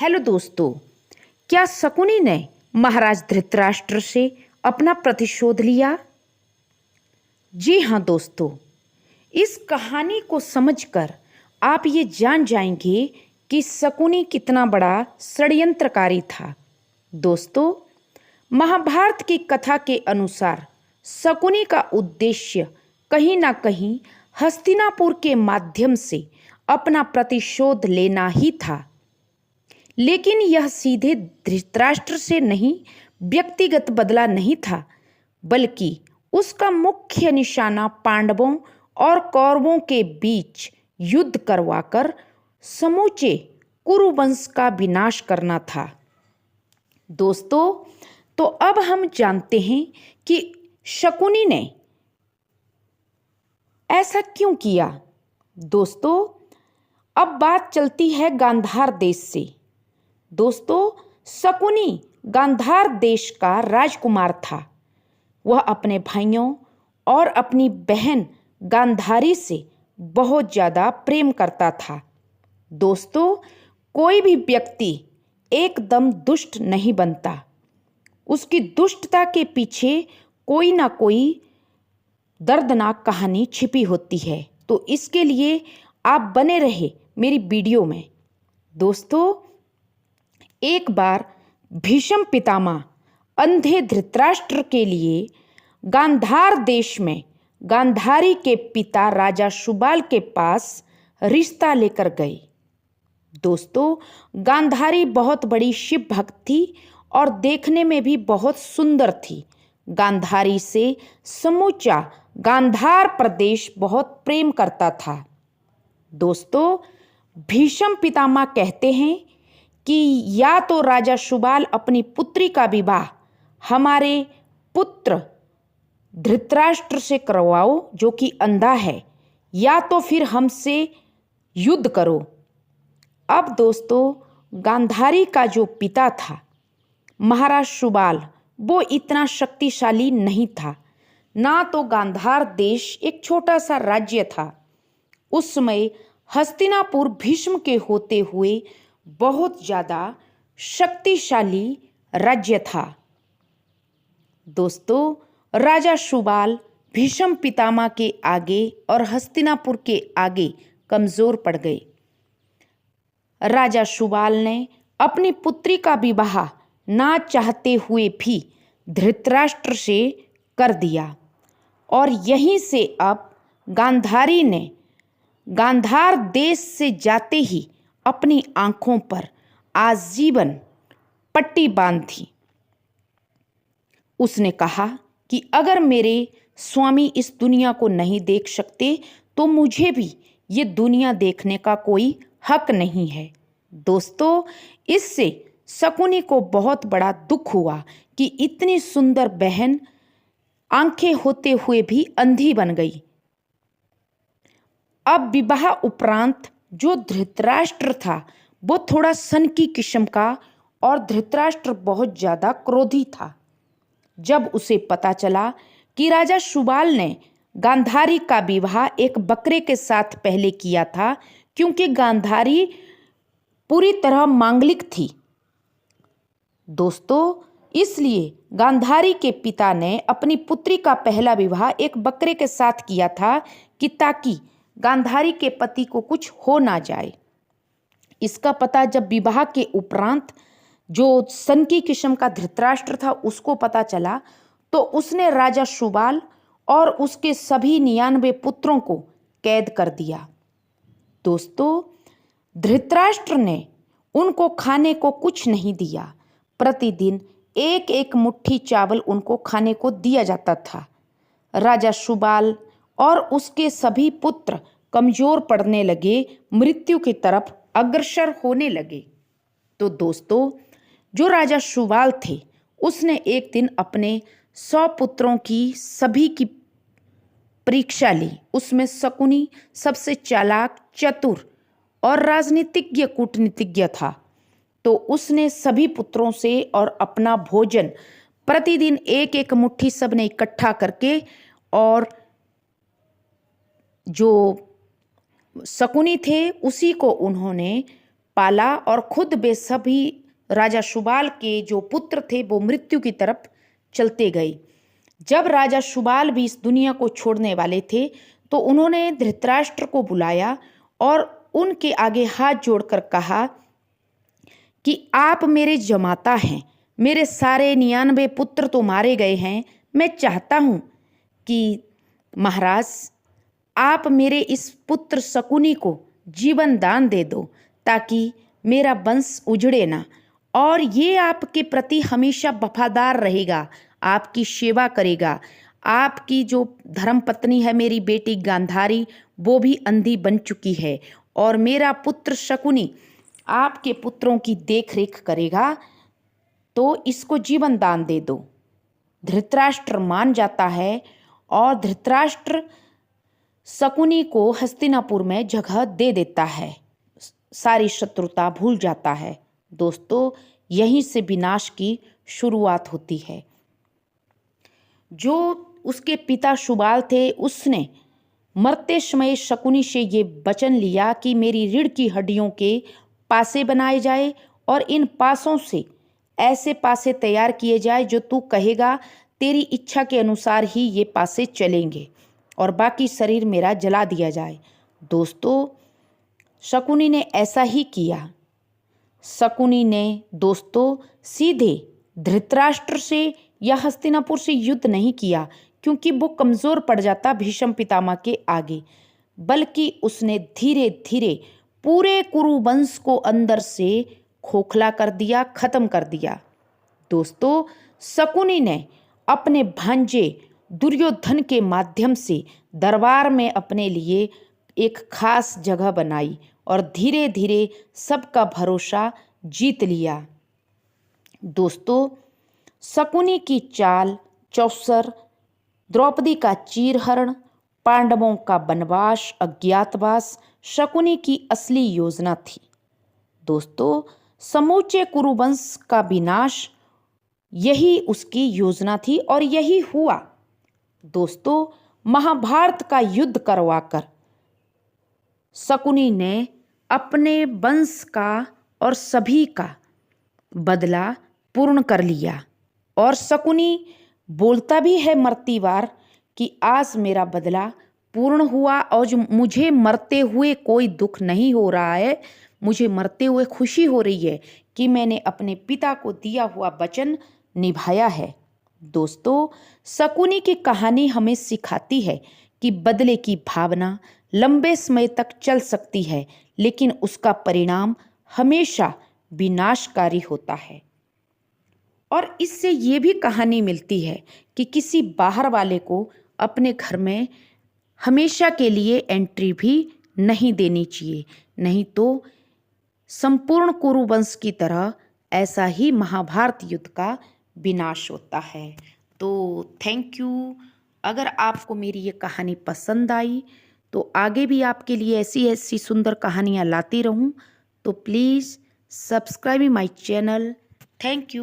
Hello दोस्तों, क्या शकुनी ने महाराज धृतराष्ट्र से अपना प्रतिशोध लिया? जी हाँ दोस्तों, इस कहानी को समझकर आप ये जान जाएंगे कि शकुनी कितना बड़ा षड्यंत्रकारी था। दोस्तों, महाभारत की कथा के अनुसार शकुनी का उद्देश्य कहीं ना कहीं हस्तिनापुर के माध्यम से अपना प्रतिशोध लेना ही था। लेकिन यह सीधे धृतराष्ट्र से नहीं, व्यक्तिगत बदला नहीं था, बल्कि उसका मुख्य निशाना पांडवों और कौरवों के बीच युद्ध करवाकर समूचे कुरुवंश का विनाश करना था। दोस्तों, तो अब हम जानते हैं कि शकुनी ने ऐसा क्यों किया। दोस्तों, अब बात चलती है गांधार देश से। दोस्तों, शकुनी गांधार देश का राजकुमार था। वह अपने भाइयों और अपनी बहन गांधारी से बहुत ज़्यादा प्रेम करता था। दोस्तों, कोई भी व्यक्ति एकदम दुष्ट नहीं बनता। उसकी दुष्टता के पीछे कोई ना कोई दर्दनाक कहानी छिपी होती है। तो इसके लिए आप बने रहे मेरी वीडियो में। दोस्तों, एक बार भीष्म पितामह अंधे धृतराष्ट्र के लिए गांधार देश में गांधारी के पिता राजा शुबाल के पास रिश्ता लेकर गए। दोस्तों, गांधारी बहुत बड़ी शिव भक्त थी और देखने में भी बहुत सुंदर थी। गांधारी से समूचा गांधार प्रदेश बहुत प्रेम करता था। दोस्तों, भीष्म पितामह कहते हैं कि या तो राजा शुबाल अपनी पुत्री का विवाह हमारे पुत्र धृतराष्ट्र से करवाओ जो कि अंधा है, या तो फिर हमसे युद्ध करो। अब दोस्तों, गांधारी का जो पिता था महाराज शुबाल, वो इतना शक्तिशाली नहीं था। ना तो गांधार देश एक छोटा सा राज्य था। उस समय हस्तिनापुर भीष्म के होते हुए बहुत ज़्यादा शक्तिशाली राज्य था। दोस्तों, राजा शुबाल भीष्म पितामह के आगे और हस्तिनापुर के आगे कमज़ोर पड़ गए। राजा शुबाल ने अपनी पुत्री का विवाह ना चाहते हुए भी धृतराष्ट्र से कर दिया और यहीं से अब गांधारी ने गांधार देश से जाते ही अपनी आंखों पर आजीवन पट्टी बांध दी। उसने कहा कि अगर मेरे स्वामी इस दुनिया को नहीं देख सकते तो मुझे भी ये दुनिया देखने का कोई हक नहीं है। दोस्तों, इससे शकुनी को बहुत बड़ा दुख हुआ कि इतनी सुंदर बहन आंखें होते हुए भी अंधी बन गई। अब विवाह उपरांत जो धृतराष्ट्र था वो थोड़ा सनकी किस्म का और धृतराष्ट्र बहुत ज़्यादा क्रोधी था। जब उसे पता चला कि राजा शुबाल ने गांधारी का विवाह एक बकरे के साथ पहले किया था, क्योंकि गांधारी पूरी तरह मांगलिक थी। दोस्तों, इसलिए गांधारी के पिता ने अपनी पुत्री का पहला विवाह एक बकरे के साथ किया था कि ताकि गांधारी के पति को कुछ हो ना जाए। इसका पता जब विवाह के उपरांत जो सनकी किस्म का धृतराष्ट्र था उसको पता चला, तो उसने राजा शुबाल और उसके सभी 99 पुत्रों को कैद कर दिया। दोस्तों, धृतराष्ट्र ने उनको खाने को कुछ नहीं दिया। प्रतिदिन एक एक मुट्ठी चावल उनको खाने को दिया जाता था। राजा शुबाल और उसके सभी पुत्र कमजोर पड़ने लगे, मृत्यु की तरफ अग्रसर होने लगे। तो दोस्तों, जो राजा शुबाल थे उसने एक दिन अपने 100 पुत्रों की सभी की परीक्षा ली। उसमें शकुनी सबसे चालाक, चतुर और राजनीतिज्ञ कूटनीतिज्ञ था। तो उसने सभी पुत्रों से और अपना भोजन प्रतिदिन एक एक मुट्ठी सब ने इकट्ठा करके, और जो शकुनी थे उसी को उन्होंने पाला और खुद वे सभी राजा शुबाल के जो पुत्र थे वो मृत्यु की तरफ चलते गए। जब राजा शुबाल भी इस दुनिया को छोड़ने वाले थे तो उन्होंने धृतराष्ट्र को बुलाया और उनके आगे हाथ जोड़कर कहा कि आप मेरे जमाता हैं, मेरे सारे 99 पुत्र तो मारे गए हैं। मैं चाहता हूँ कि महाराज आप मेरे इस पुत्र शकुनी को जीवन दान दे दो ताकि मेरा वंश उजड़े ना, और ये आपके प्रति हमेशा वफादार रहेगा, आपकी सेवा करेगा। आपकी जो धर्मपत्नी है मेरी बेटी गांधारी वो भी अंधी बन चुकी है और मेरा पुत्र शकुनी आपके पुत्रों की देखरेख करेगा, तो इसको जीवन दान दे दो। धृतराष्ट्र मान जाता है और धृतराष्ट्र शकुनी को हस्तिनापुर में जगह दे देता है, सारी शत्रुता भूल जाता है। दोस्तों, यहीं से विनाश की शुरुआत होती है। जो उसके पिता शुबाल थे उसने मरते समय शकुनी से ये वचन लिया कि मेरी रीढ़ की हड्डियों के पासे बनाए जाए और इन पासों से ऐसे पासे तैयार किए जाए जो तू कहेगा, तेरी इच्छा के अनुसार ही ये पासे चलेंगे, और बाकी शरीर मेरा जला दिया जाए। दोस्तों, शकुनी ने ऐसा ही किया। शकुनी ने दोस्तों सीधे धृतराष्ट्र से या हस्तिनापुर से युद्ध नहीं किया क्योंकि वो कमज़ोर पड़ जाता भीष्म पितामह के आगे, बल्कि उसने धीरे धीरे पूरे कुरु वंश को अंदर से खोखला कर दिया, खत्म कर दिया। दोस्तों, शकुनी ने अपने भांजे दुर्योधन के माध्यम से दरबार में अपने लिए एक खास जगह बनाई और धीरे धीरे सबका भरोसा जीत लिया। दोस्तों, शकुनी की चाल चौसर, द्रौपदी का चीरहरण, पांडवों का वनवास, अज्ञातवास शकुनी की असली योजना थी। दोस्तों, समूचे कुरुवंश का विनाश यही उसकी योजना थी और यही हुआ। दोस्तों, महाभारत का युद्ध करवाकर शकुनी ने अपने वंश का और सभी का बदला पूर्ण कर लिया, और शकुनी बोलता भी है मरती बार कि आज मेरा बदला पूर्ण हुआ और जो मुझे मरते हुए कोई दुख नहीं हो रहा है, मुझे मरते हुए खुशी हो रही है कि मैंने अपने पिता को दिया हुआ वचन निभाया है। दोस्तों, शकुनी की कहानी हमें सिखाती है कि बदले की भावना लंबे समय तक चल सकती है, लेकिन उसका परिणाम हमेशा विनाशकारी होता है। और इससे ये भी कहानी मिलती है कि किसी बाहर वाले को अपने घर में हमेशा के लिए एंट्री भी नहीं देनी चाहिए, नहीं तो संपूर्ण कुरुवंश की तरह ऐसा ही महाभारत युद्ध का विनाश होता है। तो थैंक यू। अगर आपको मेरी ये कहानी पसंद आई तो आगे भी आपके लिए ऐसी ऐसी सुंदर कहानियाँ लाती रहूं, तो please subscribe my channel. Thank you.